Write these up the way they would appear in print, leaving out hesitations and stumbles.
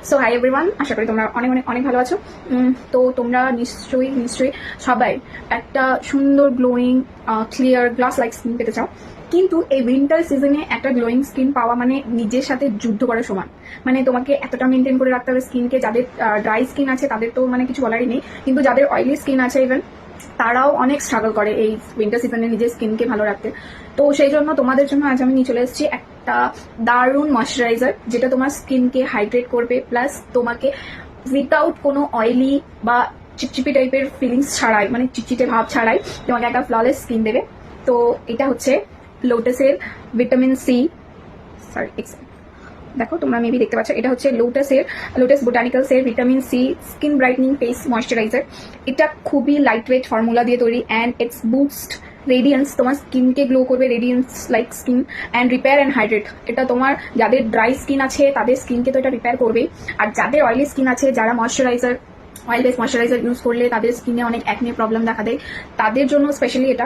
So hi everyone, আশা করি তোমরা অনেক অনেক অনেক ভালো আছো। তো তোমরা নিশ্চয়ই সবাই একটা সুন্দর glowing clear glass like skin পেতে চাও। কিন্তু এই উইন্টার সিজনে একটা গ্লোয়িং স্কিন পাওয়া মানে নিজের সাথে যুদ্ধ করার সমান। মানে তোমাকে এতটা মেনটেন করে রাখতে হবে স্কিনকে। যাদের ড্রাই স্কিন আছে তাদের তো মানে কিছু বলারই নেই, কিন্তু যাদের অয়েলি স্কিন আছে ইভেন তারাও অনেক স্ট্রাগল করে এই উইন্টার সিজনে নিজের স্কিনকে ভালো রাখতে। তো সেই জন্য তোমাদের জন্য আজ আমি নিয়ে চলে এসেছি একটা দারুণ ময়শ্চারাইজার, যেটা তোমার স্কিনকে হাইড্রেট করবে, প্লাস তোমাকে উইদাউট কোনো অয়েলি বা চিপচিপি টাইপের ফিলিংস ছাড়াই, মানে চিটচিটে ভাব ছাড়াই তোমাকে একটা ফ্ললেস স্কিন দেবে। তো এটা হচ্ছে লোটাসের ভিটামিন সি, সরি দেখো তোমরা মেবি দেখতে পাচ্ছ, এটা হচ্ছে লোটাস বোটানিক্যালস এর vitamin C skin brightening face moisturiser. এটা খুবই লাইট ওয়েট ফর্মুলা দিয়ে তৈরি অ্যান্ড ইটস বুস্ট রেডিয়েন্স, তোমার স্কিনকে গ্লো করবে, radiance like skin and repair and hydrate. এটা তোমার যাদের ড্রাই স্কিন আছে তাদের স্কিনকে তো এটা রিপেয়ার করবেই, আর যাদের অয়েলি স্কিন আছে, যারা অয়েল বেস ময়শ্চারাইজার ইউজ করলে তাদের স্কিনে অনেক অ্যাকনে প্রবলেম দেখা দেয়, তাদের জন্য স্পেশালি এটা।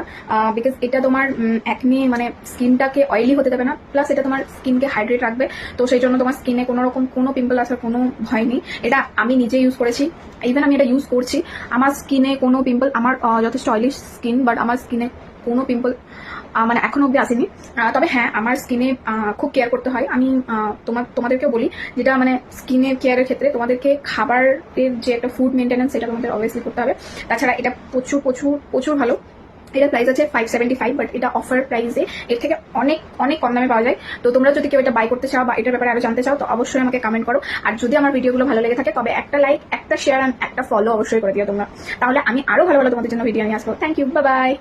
বিকজ এটা তোমার অ্যাকনে মানে স্কিনটাকে অয়েলি হতে দেবে না, প্লাস এটা তোমার স্কিনকে হাইড্রেট রাখবে। তো সেই জন্য তোমার স্কিনে কোনো রকম কোনো পিম্পল আসার কোনো ভয় নেই। এটা আমি নিজে ইউজ করেছি, ইভেন আমি এটা ইউজ করছি। আমার স্কিনে কোনো পিম্পল, আমার যথেষ্ট অয়েলি স্কিন, বাট আমার স্কিনে কোনো পিম্পল মানে এখনো অব্দি আসেনি। তবে হ্যাঁ, আমার স্কিনে খুব কেয়ার করতে হয়। আমি তোমাদেরকেও বলি, যেটা মানে স্কিনের কেয়ারের ক্ষেত্রে তোমাদেরকে খাবারের যে একটা ফুড মেনটেন্যান্স, সেটা তোমাদের অবভিয়াসলি করতে হবে। তাছাড়া এটা প্রচুর প্রচুর প্রচুর ভালো। এটা প্রাইস আছে 575, বাট এটা অফার প্রাইসে এর থেকে অনেক অনেক কম দামে পাওয়া যায়। তো তোমরা যদি কেউ এটা বাই করতে চাও বা এটার ব্যাপারে আরো জানতে চাও, তো অবশ্যই আমাকে কমেন্ট করো। আর যদি আমার ভিডিওগুলো ভালো লেগে থাকে, তবে একটা লাইক, একটা শেয়ার অ্যান্ড একটা ফলো অবশ্যই করে দিও তোমরা। তাহলে আমি আরো ভালো ভালো তোমাদের জন্য ভিডিও নিয়ে আসবো। Thank you, bye by.